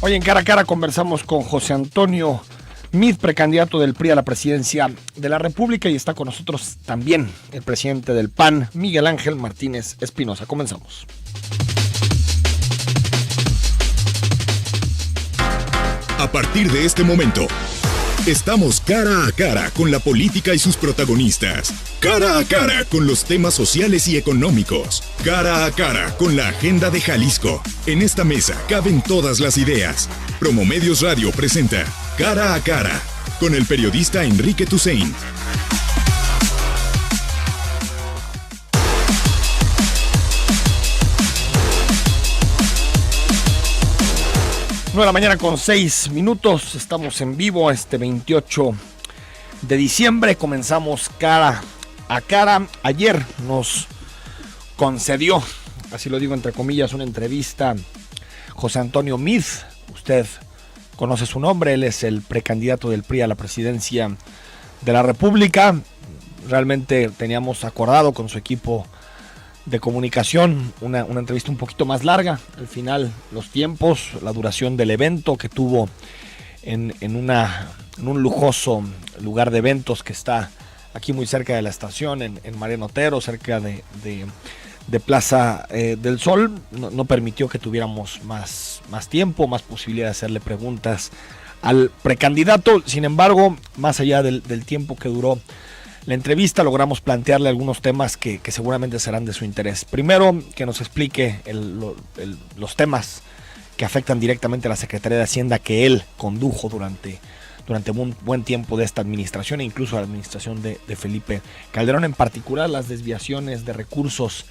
Hoy en Cara a Cara conversamos con José Antonio Meade, precandidato del PRI a la presidencia de la República, y está con nosotros también el presidente del PAN, Miguel Ángel Martínez Espinosa. Comenzamos. A partir de este momento, estamos cara a cara con la política y sus protagonistas. Cara a cara con los temas sociales y económicos. Cara a cara con la agenda de Jalisco. En esta mesa caben todas las ideas. Promomedios Radio presenta Cara a Cara con el periodista Enrique Toussaint. 9:06 a.m. Estamos en vivo este 28 de diciembre. Comenzamos Cara a Cara. Ayer nos concedió, así lo digo entre comillas, una entrevista José Antonio Meade. Usted conoce su nombre, él es el precandidato del PRI a la presidencia de la República. Realmente teníamos acordado con su equipo de comunicación una entrevista un poquito más larga. Al final, los tiempos, la duración del evento que tuvo en un lujoso lugar de eventos que está aquí muy cerca de la estación, en Mariano Otero, cerca de Plaza del Sol, no permitió que tuviéramos más tiempo, más posibilidad de hacerle preguntas al precandidato. Sin embargo, más allá del tiempo que duró la entrevista, logramos plantearle algunos temas que seguramente serán de su interés. Primero, que nos explique los temas que afectan directamente a la Secretaría de Hacienda que él condujo durante un buen tiempo de esta administración e incluso la administración de Felipe Calderón, en particular las desviaciones de recursos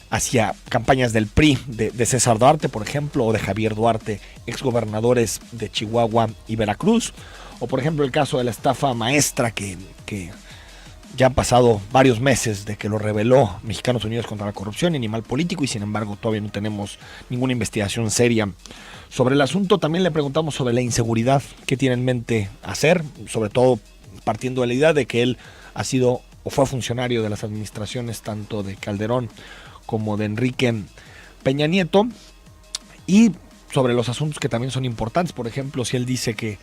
hacia campañas del PRI, de César Duarte, por ejemplo, o de Javier Duarte, exgobernadores de Chihuahua y Veracruz, o por ejemplo el caso de la estafa maestra que ya han pasado varios meses de que lo reveló Mexicanos Unidos contra la Corrupción y Animal Político, y sin embargo todavía no tenemos ninguna investigación seria sobre el asunto. También le preguntamos sobre la inseguridad que tiene en mente hacer, sobre todo partiendo de la idea de que él ha sido o fue funcionario de las administraciones tanto de Calderón como de Enrique Peña Nieto, y sobre los asuntos que también son importantes. Por ejemplo, si él dice que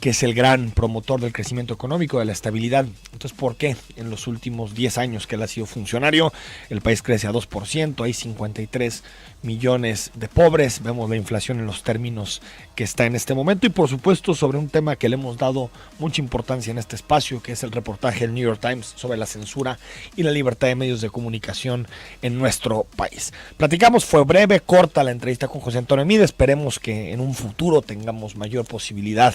es el gran promotor del crecimiento económico, de la estabilidad, entonces ¿por qué en los últimos 10 años que él ha sido funcionario el país crece a 2%, hay 53 millones de pobres, vemos la inflación en los términos que está en este momento? Y por supuesto sobre un tema que le hemos dado mucha importancia en este espacio, que es el reportaje del New York Times sobre la censura y la libertad de medios de comunicación en nuestro país. Platicamos, fue breve, corta la entrevista con José Antonio Meade. Esperemos que en un futuro tengamos mayor posibilidad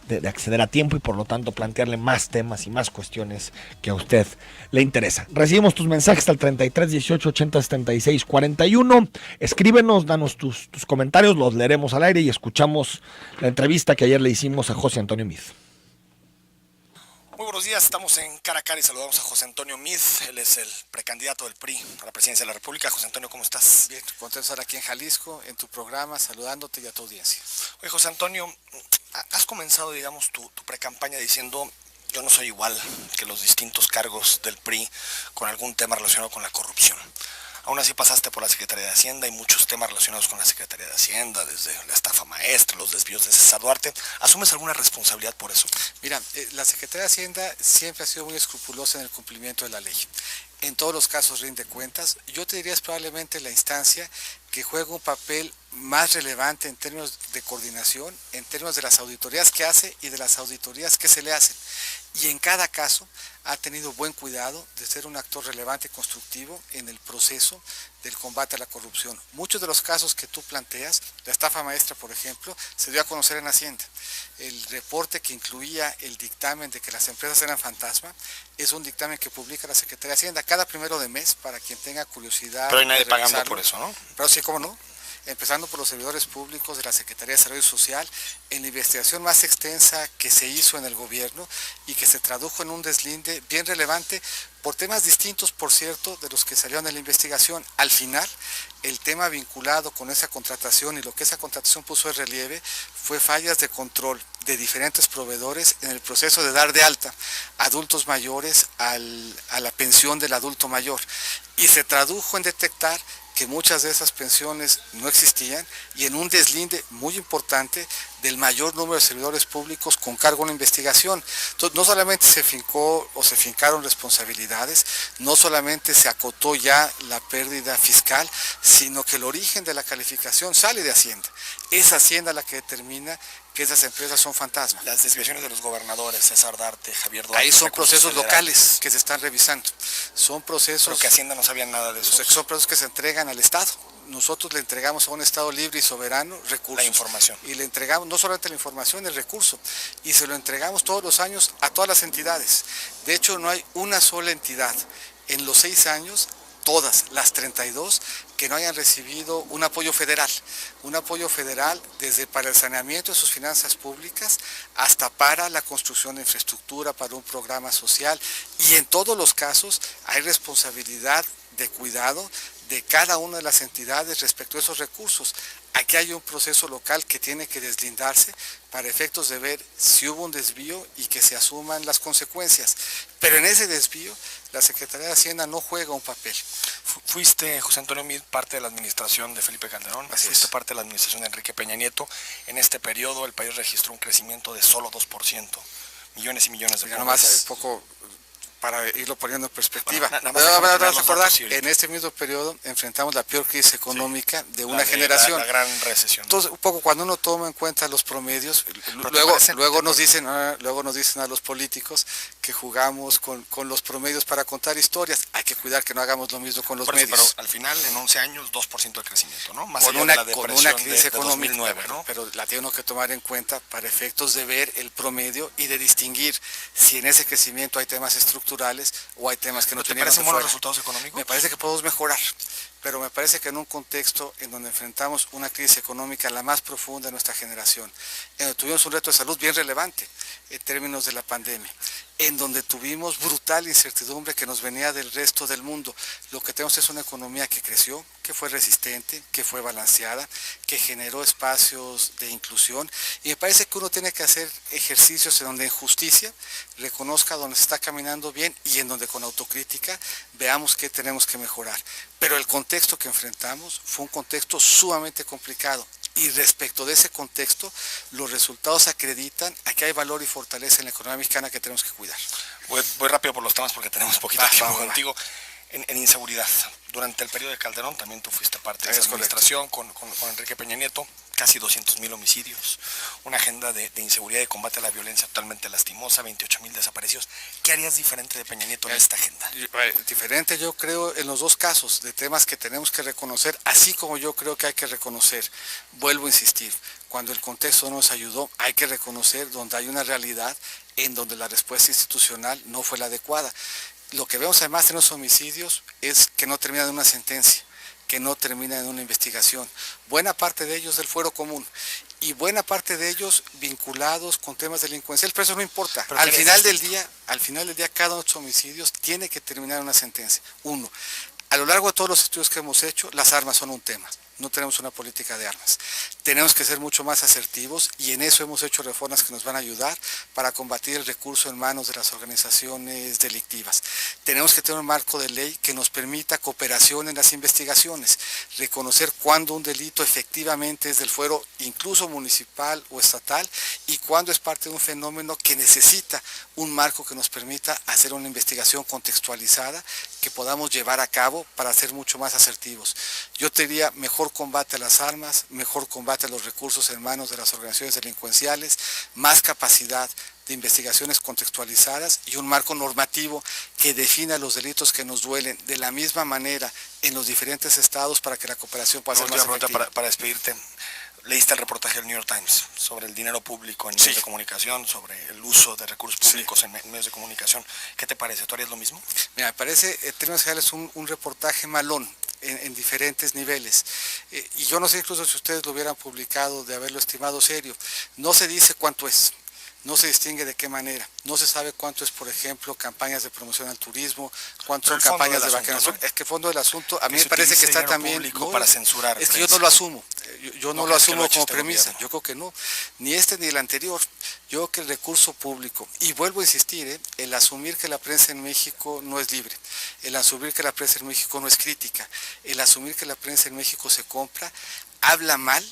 de acceder a tiempo y por lo tanto plantearle más temas y más cuestiones que a usted le interesa. Recibimos tus mensajes al 33 18 80 76 41. Escríbenos, danos tus comentarios, los leeremos al aire y escuchamos la entrevista que ayer le hicimos a José Antonio Meade. Muy buenos días, estamos en Cara a Cara y saludamos a José Antonio Meade. Él es el precandidato del PRI a la presidencia de la República. José Antonio, ¿cómo estás? Bien, contento de estar aquí en Jalisco, en tu programa, saludándote y a tu audiencia. Oye, José Antonio, has comenzado, digamos, tu precampaña diciendo: yo no soy igual que los distintos cargos del PRI con algún tema relacionado con la corrupción. Aún así pasaste por la Secretaría de Hacienda, hay muchos temas relacionados con la Secretaría de Hacienda, desde la estafa maestra, los desvíos de César Duarte. ¿Asumes alguna responsabilidad por eso? Mira, la Secretaría de Hacienda siempre ha sido muy escrupulosa en el cumplimiento de la ley. En todos los casos rinde cuentas. Yo te diría es probablemente la instancia que juega un papel más relevante en términos de coordinación, en términos de las auditorías que hace y de las auditorías que se le hacen. Y en cada caso ha tenido buen cuidado de ser un actor relevante y constructivo en el proceso del combate a la corrupción. Muchos de los casos que tú planteas, la estafa maestra, por ejemplo, se dio a conocer en Hacienda. El reporte que incluía el dictamen de que las empresas eran fantasma es un dictamen que publica la Secretaría de Hacienda cada primero de mes para quien tenga curiosidad. Pero hay nadie pagando por eso, ¿no? Pero sí, ¿cómo no? Empezando por los servidores públicos de la Secretaría de Desarrollo Social, en la investigación más extensa que se hizo en el gobierno y que se tradujo en un deslinde bien relevante por temas distintos, por cierto, de los que salieron en la investigación. Al final, el tema vinculado con esa contratación y lo que esa contratación puso en relieve fue fallas de control de diferentes proveedores en el proceso de dar de alta a adultos mayores a la pensión del adulto mayor. Y se tradujo en detectar que muchas de esas pensiones no existían y en un deslinde muy importante del mayor número de servidores públicos con cargo a una investigación. Entonces, no solamente se fincó o se fincaron responsabilidades, no solamente se acotó ya la pérdida fiscal, sino que el origen de la calificación sale de Hacienda. Es Hacienda la que determina que esas empresas son fantasmas. Las desviaciones de los gobernadores, César Darte, Javier Duarte. Ahí son procesos locales que se están revisando. Son procesos... Pero que Hacienda no sabía nada de eso. Son procesos que se entregan al Estado. Nosotros le entregamos a un Estado libre y soberano recursos. La información. Y le entregamos no solamente la información, el recurso. Y se lo entregamos todos los años a todas las entidades. De hecho, no hay una sola entidad en los 6 años, todas las 32, que no hayan recibido un apoyo federal desde para el saneamiento de sus finanzas públicas hasta para la construcción de infraestructura, para un programa social, y en todos los casos hay responsabilidad de cuidado de cada una de las entidades respecto a esos recursos. Aquí hay un proceso local que tiene que deslindarse para efectos de ver si hubo un desvío y que se asuman las consecuencias. Pero en ese desvío, la Secretaría de Hacienda no juega un papel. Fuiste, José Antonio Meade, parte de la administración de Felipe Calderón, fuiste parte de la administración de Enrique Peña Nieto. En este periodo el país registró un crecimiento de solo 2%, millones y millones de dólares. Nomás un poco para irlo poniendo en perspectiva. Bueno, recordar, en este mismo periodo enfrentamos la peor crisis económica de una generación. La gran recesión. Entonces, un poco cuando uno toma en cuenta los promedios, luego nos dicen a los políticos que jugamos con los promedios para contar historias. Hay que cuidar que no hagamos lo mismo con los medios. Pero al final, en 11 años, 2% de crecimiento, ¿no? Más con allá una, de la depresión con una crisis de económica, 2009, ¿no? Pero la tiene uno que tomar en cuenta para efectos de ver el promedio y de distinguir si en ese crecimiento hay temas estructurales o hay temas que no ¿Te teníamos parecen buenos resultados económicos? Me parece que podemos mejorar, pero me parece que en un contexto en donde enfrentamos una crisis económica la más profunda de nuestra generación, en donde tuvimos un reto de salud bien relevante en términos de la pandemia, en donde tuvimos brutal incertidumbre que nos venía del resto del mundo, lo que tenemos es una economía que creció, que fue resistente, que fue balanceada, que generó espacios de inclusión, y me parece que uno tiene que hacer ejercicios en donde en justicia reconozca donde se está caminando bien y en donde con autocrítica veamos qué tenemos que mejorar. Pero el contexto que enfrentamos fue un contexto sumamente complicado. Y respecto de ese contexto, los resultados acreditan a que hay valor y fortaleza en la economía mexicana que tenemos que cuidar. Voy rápido por los temas porque tenemos poquito tiempo contigo. En inseguridad, durante el periodo de Calderón también tú fuiste parte de esa administración con Enrique Peña Nieto, casi 200,000 homicidios, una agenda de inseguridad y de combate a la violencia totalmente lastimosa, 28,000 desaparecidos. ¿Qué harías diferente de Peña Nieto en esta agenda? Diferente yo creo en los dos casos, de temas que tenemos que reconocer, así como yo creo que hay que reconocer, vuelvo a insistir, cuando el contexto no nos ayudó, hay que reconocer donde hay una realidad en donde la respuesta institucional no fue la adecuada. Lo que vemos además en los homicidios es que no termina en una sentencia, que no termina en una investigación. Buena parte de ellos del fuero común y buena parte de ellos vinculados con temas delincuenciales, pero eso no importa. Al final del día, cada uno de estos homicidios tiene que terminar en una sentencia. Uno, a lo largo de todos los estudios que hemos hecho, las armas son un tema. No tenemos una política de armas. Tenemos que ser mucho más asertivos y en eso hemos hecho reformas que nos van a ayudar para combatir el recurso en manos de las organizaciones delictivas. Tenemos que tener un marco de ley que nos permita cooperación en las investigaciones, reconocer cuándo un delito efectivamente es del fuero incluso municipal o estatal y cuándo es parte de un fenómeno que necesita un marco que nos permita hacer una investigación contextualizada que podamos llevar a cabo para ser mucho más asertivos. Yo te diría mejor combate a las armas, mejor combate a los recursos en manos de las organizaciones delincuenciales, más capacidad de investigaciones contextualizadas y un marco normativo que defina los delitos que nos duelen de la misma manera en los diferentes estados para que la cooperación pueda ser más efectiva. Para despedirte, leíste el reportaje del New York Times sobre el dinero público en medios de comunicación, sobre el uso de recursos públicos en medios de comunicación. ¿Qué te parece? ¿Tú harías lo mismo? Mira, me parece, en términos generales, un reportaje malón. En diferentes niveles. Y yo no sé incluso si ustedes lo hubieran publicado de haberlo estimado serio. No se dice cuánto es. No se distingue de qué manera. No se sabe cuánto es, por ejemplo, campañas de promoción al turismo, cuánto son campañas de vacunación. ¿No? Es que el fondo del asunto, a mí me parece que está también... No, para censurar. Es que yo no lo asumo. Yo no lo asumo como premisa. Yo creo que no. Ni este ni el anterior. Yo creo que el recurso público, y vuelvo a insistir, el asumir que la prensa en México no es libre, el asumir que la prensa en México no es crítica, el asumir que la prensa en México se compra, habla mal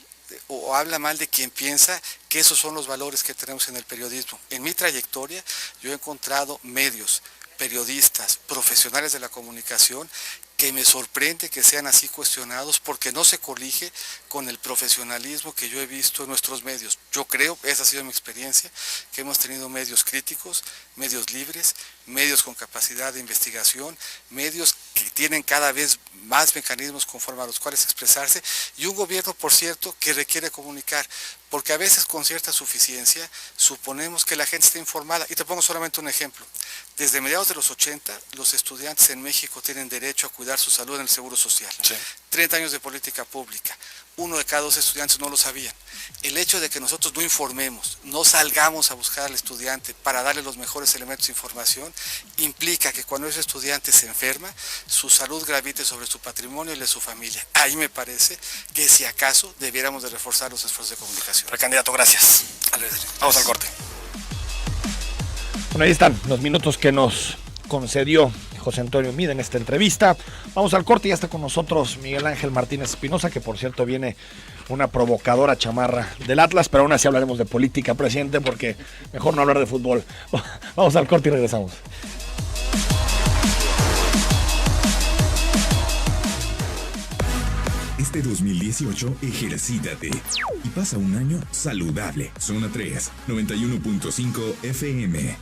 de quien piensa que esos son los valores que tenemos en el periodismo. En mi trayectoria yo he encontrado medios, periodistas, profesionales de la comunicación que me sorprende que sean así cuestionados porque no se colige con el profesionalismo que yo he visto en nuestros medios. Yo creo, esa ha sido mi experiencia, que hemos tenido medios críticos, medios libres, medios con capacidad de investigación, medios que tienen cada vez más mecanismos conforme a los cuales expresarse, y un gobierno, por cierto, que requiere comunicar, porque a veces con cierta suficiencia suponemos que la gente está informada. Y te pongo solamente un ejemplo. Desde mediados de los 80, los estudiantes en México tienen derecho a cuidar su salud en el Seguro Social. Sí. 30 años de política pública. 1 de cada 2 estudiantes no lo sabían. El hecho de que nosotros no informemos, no salgamos a buscar al estudiante para darle los mejores elementos de información, implica que cuando ese estudiante se enferma, su salud gravite sobre su patrimonio y el de su familia. Ahí me parece que si acaso debiéramos de reforzar los esfuerzos de comunicación. Precandidato, gracias. Vamos al corte. Bueno, ahí están los minutos que nos concedió José Antonio Meade en esta entrevista. Vamos al corte, ya está con nosotros Miguel Ángel Martínez Espinosa, que por cierto viene una provocadora chamarra del Atlas, pero aún así hablaremos de política, presidente, porque mejor no hablar de fútbol. Vamos al corte y regresamos. Este 2018, ejercítate y pasa un año saludable. Zona 3, 91.5 FM.